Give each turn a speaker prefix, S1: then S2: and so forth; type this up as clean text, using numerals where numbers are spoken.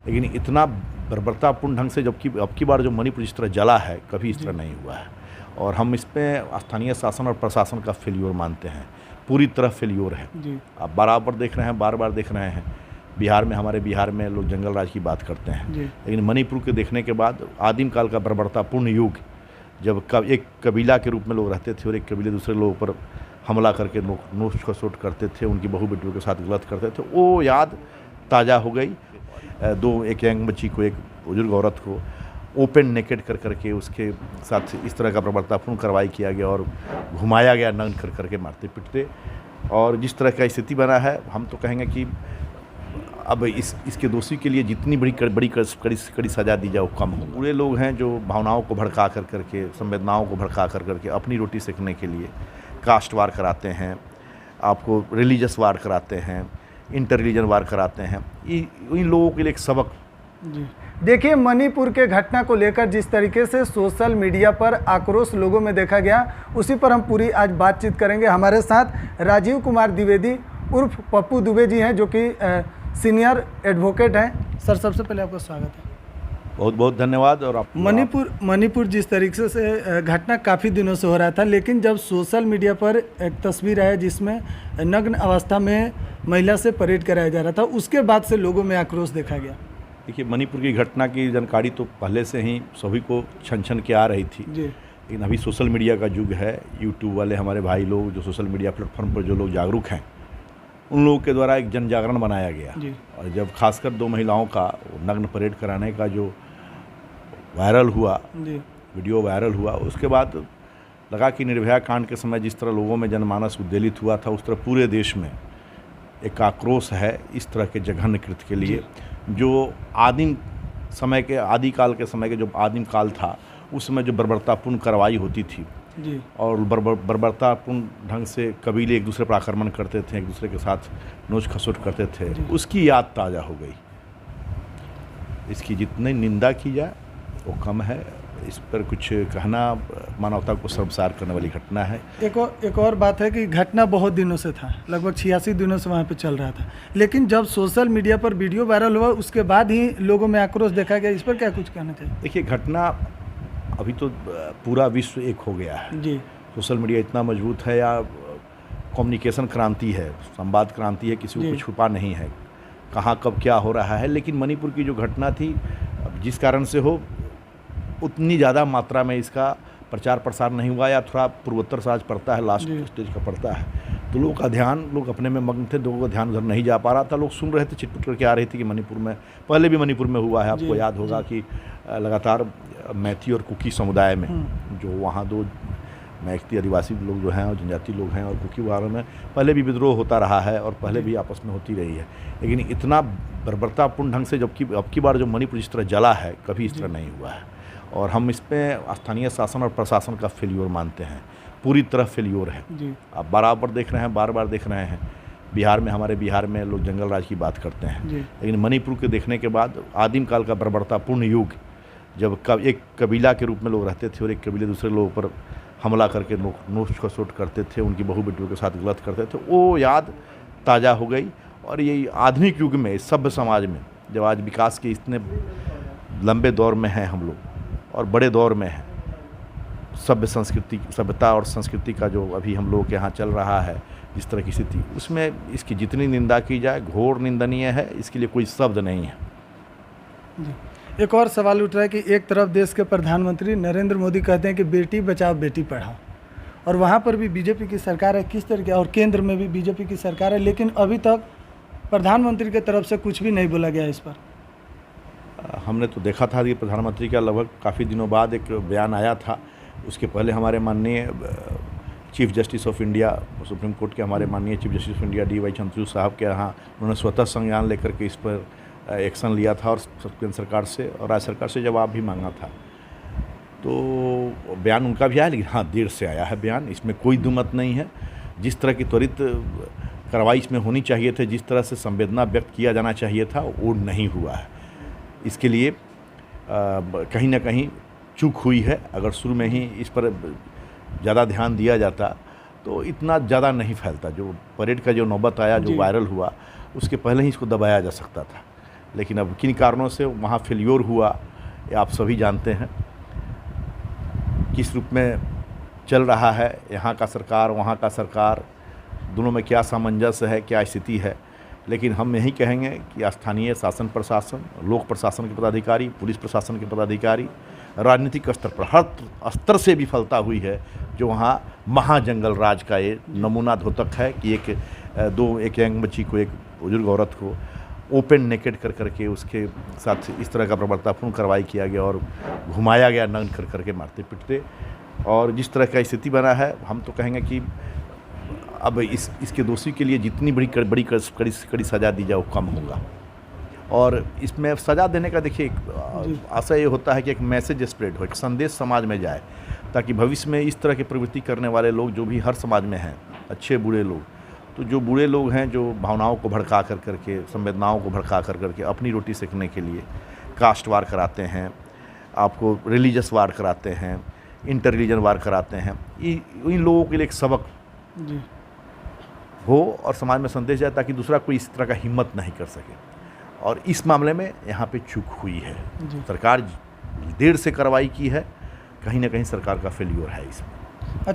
S1: लेकिन इतना बर्बरतापूर्ण ढंग से जबकि अब की बार जो मणिपुर जिस तरह जला है, कभी इस तरह नहीं हुआ है। और हम इस पर स्थानीय शासन और प्रशासन का फेल्योर मानते हैं, पूरी तरह फेल्योर है। आप बराबर देख रहे हैं, बार बार देख रहे हैं। हमारे बिहार में लोग जंगल राज की बात करते हैं, लेकिन मणिपुर के देखने के बाद आदिम काल का बर्बरतापूर्ण युग, जब एक कबीला के रूप में लोग रहते थे और एक कबीले दूसरे लोगों पर हमला करके नोच खसोट करते थे, उनकी बहू बेटियों के साथ गलत करते थे, वो याद ताज़ा हो गई। एक यंग बच्ची को, एक बुजुर्ग औरत को ओपन नेकेड कर करके उसके साथ इस तरह का बर्बरतापूर्ण कार्रवाई किया गया और घुमाया गया नग्न कर करके मारते पीटते। और जिस तरह का स्थिति बना है, हम तो कहेंगे कि अब इसके दोषी के लिए जितनी कड़ी सज़ा दी जाए वो कम हो। पूरे लोग हैं जो भावनाओं को भड़का कर करके, संवेदनाओं को भड़का कर करके अपनी रोटी सेकने के लिए कास्ट वार कराते हैं, आपको रिलीजियस वार कराते हैं, इंटर रिलीजन वार कराते हैं। इन लोगों के लिए एक सबक।
S2: जी देखिए, मणिपुर के घटना को लेकर जिस तरीके से सोशल मीडिया पर आक्रोश लोगों में देखा गया, उसी पर हम पूरी आज बातचीत करेंगे। हमारे साथ राजीव कुमार द्विवेदी उर्फ पप्पू दुबे जी हैं, जो कि सीनियर एडवोकेट हैं। सर, सबसे पहले आपका स्वागत है।
S1: बहुत बहुत धन्यवाद। और आप
S2: मणिपुर जिस तरीके से घटना काफ़ी दिनों से हो रहा था, लेकिन जब सोशल मीडिया पर एक तस्वीर आया जिसमें नग्न अवस्था में महिला से परेड कराया जा रहा था, उसके बाद से लोगों में आक्रोश देखा गया।
S1: देखिए, मणिपुर की घटना की जानकारी तो पहले से ही सभी को छन के आ रही थी जी। लेकिन अभी सोशल मीडिया का युग है। यूट्यूब वाले हमारे भाई लोग, जो सोशल मीडिया प्लेटफॉर्म पर जो लोग जागरूक हैं, उन लोगों के द्वारा एक जन जागरण बनाया गया जी। और जब खासकर 2 महिलाओं का नग्न परेड कराने का जो वायरल हुआ जी, वीडियो वायरल हुआ, उसके बाद लगा कि निर्भया कांड के समय जिस तरह लोगों में जनमानस उद्वेलित हुआ था, उस तरह पूरे देश में एक आक्रोश है इस तरह के जघन्य कृत्य के लिए। जो आदिकाल के समय के जो आदिम काल था, उस समय जो बर्बरतापूर्ण कार्रवाई होती थी जी, और बर्बरतापूर्ण ढंग से कबीले एक दूसरे पर आक्रमण करते थे, एक दूसरे के साथ नोच खसोट करते थे, उसकी याद ताज़ा हो गई। इसकी जितनी निंदा की जाए वो कम है। इस पर कुछ कहना मानवता को शर्मसार करने वाली घटना है।
S2: एक और बात है कि घटना बहुत दिनों से था, लगभग 86 दिनों से वहाँ पे चल रहा था, लेकिन जब सोशल मीडिया पर वीडियो वायरल हुआ, उसके बाद ही लोगों में आक्रोश देखा गया। इस पर क्या कुछ कहना चाहिए?
S1: देखिए, घटना अभी तो पूरा विश्व एक हो गया है जी। सोशल मीडिया इतना मजबूत है, या कम्युनिकेशन क्रांति है, संवाद क्रांति है, किसी को छुपा नहीं है कहाँ कब क्या हो रहा है। लेकिन मणिपुर की जो घटना थी, जिस कारण से हो, उतनी ज़्यादा मात्रा में इसका प्रचार प्रसार नहीं हुआ, या थोड़ा पूर्वोत्तर से आज पड़ता है, लास्ट स्टेज का पड़ता है, तो लोग अपने में मग्न थे, लोगों का ध्यान उधर नहीं जा पा रहा था। लोग सुन रहे थे, चिटपुट करके आ रही थी कि मणिपुर में, पहले भी मणिपुर में हुआ है। आपको याद होगा कि लगातार मैथी और कुकी समुदाय में, जो वहाँ 2 मैथी आदिवासी लोग जो हैं और जनजाति लोग हैं, और कुकी वालों में पहले भी विद्रोह होता रहा है और पहले भी आपस में होती रही है। लेकिन इतना बर्बरतापूर्ण ढंग से जबकि अब की बार जो मणिपुर जिस तरह जला है, कभी इस तरह नहीं हुआ है। और हम इस पर स्थानीय शासन और प्रशासन का फेल्योर मानते हैं, पूरी तरह फेल्योर है। आप बराबर देख रहे हैं, बार बार देख रहे हैं। हमारे बिहार में लोग जंगल राज की बात करते हैं, लेकिन मणिपुर के देखने के बाद आदिम काल का बर्बरतापूर्ण युग, जब एक कबीला के रूप में लोग रहते थे और एक कबीले दूसरे लोगों पर हमला करके नोच खसोट करते थे, उनकी बहू बेटियों के साथ गलत करते थे, वो याद ताज़ा हो गई। और ये आधुनिक युग में, सभ्य समाज में, जब आज विकास के इतने लंबे दौर में हैं हम लोग और बड़े दौर में है, सभ्यता और संस्कृति का जो अभी हम लोगों के यहाँ चल रहा है, जिस तरह की स्थिति, उसमें इसकी जितनी निंदा की जाए घोर निंदनीय है। इसके लिए कोई शब्द नहीं है
S2: जी। एक और सवाल उठ रहा है कि एक तरफ देश के प्रधानमंत्री नरेंद्र मोदी कहते हैं कि बेटी बचाओ बेटी पढ़ाओ, और वहाँ पर भी बीजेपी की सरकार है, किस तरीके, और केंद्र में भी बीजेपी की सरकार है, लेकिन अभी तक प्रधानमंत्री की तरफ से कुछ भी नहीं बोला गया इस पर।
S1: हमने तो देखा था कि प्रधानमंत्री का लगभग काफ़ी दिनों बाद एक बयान आया था। उसके पहले हमारे माननीय chief justice of India, supreme court के हमारे माननीय chief justice of India DY Chandrachud साहब के यहाँ उन्होंने स्वतः संज्ञान लेकर के इस पर एक्शन लिया था, और केंद्र सरकार से और राज्य सरकार से जवाब भी मांगा था। तो बयान उनका भी आया, लेकिन हाँ, देर से आया है बयान, इसमें कोई दुमत नहीं है। जिस तरह की त्वरित कार्रवाई इसमें होनी चाहिए थे, जिस तरह से संवेदना व्यक्त किया जाना चाहिए था, वो नहीं हुआ है। इसके लिए कहीं ना कहीं चूक हुई है। अगर शुरू में ही इस पर ज़्यादा ध्यान दिया जाता तो इतना ज़्यादा नहीं फैलता। जो परेड का जो नौबत आया, जो वायरल हुआ, उसके पहले ही इसको दबाया जा सकता था। लेकिन अब किन कारणों से वहाँ फेल्योर हुआ ये आप सभी जानते हैं। किस रूप में चल रहा है यहाँ का सरकार, वहाँ का सरकार, दोनों में क्या सामंजस्य है, क्या स्थिति है। लेकिन हम यही कहेंगे कि स्थानीय शासन प्रशासन, लोक प्रशासन के पदाधिकारी, पुलिस प्रशासन के पदाधिकारी, राजनीतिक स्तर पर हर स्तर से विफलता हुई है। जो वहाँ महाजंगल राज का ये नमूना द्योतक है कि एक यंग बच्ची को, एक बुजुर्ग औरत को ओपन नेकेड कर करके उसके साथ इस तरह का प्रवर्तनापूर्ण कार्रवाई किया गया और घुमाया गया नग्न कर करके मारते पीटते। और जिस तरह का स्थिति बना है, हम तो कहेंगे कि अब इसके दोषी के लिए जितनी कड़ी सज़ा दी जाए वो कम होगा। और इसमें सज़ा देने का देखिए आशा ये होता है कि एक मैसेज स्प्रेड हो, एक संदेश समाज में जाए, ताकि भविष्य में इस तरह की प्रवृत्ति करने वाले लोग जो भी हर समाज में हैं, अच्छे बुरे लोग, तो जो बुरे लोग हैं जो भावनाओं को भड़का कर करके, संवेदनाओं को भड़का कर करके अपनी रोटी सेकने के लिए कास्ट वार कराते हैं, आपको रिलीजियस वार कराते हैं, इंटर रिलीजन वार कराते हैं, इन लोगों के लिए एक सबक हो और समाज में संदेश जाए, ताकि दूसरा कोई इस तरह का हिम्मत नहीं कर सके। और इस मामले में यहाँ पे चूक हुई है। सरकार देर से कार्रवाई की है, कहीं ना कहीं सरकार का फेल्योर है इसमें।
S2: अच्छा।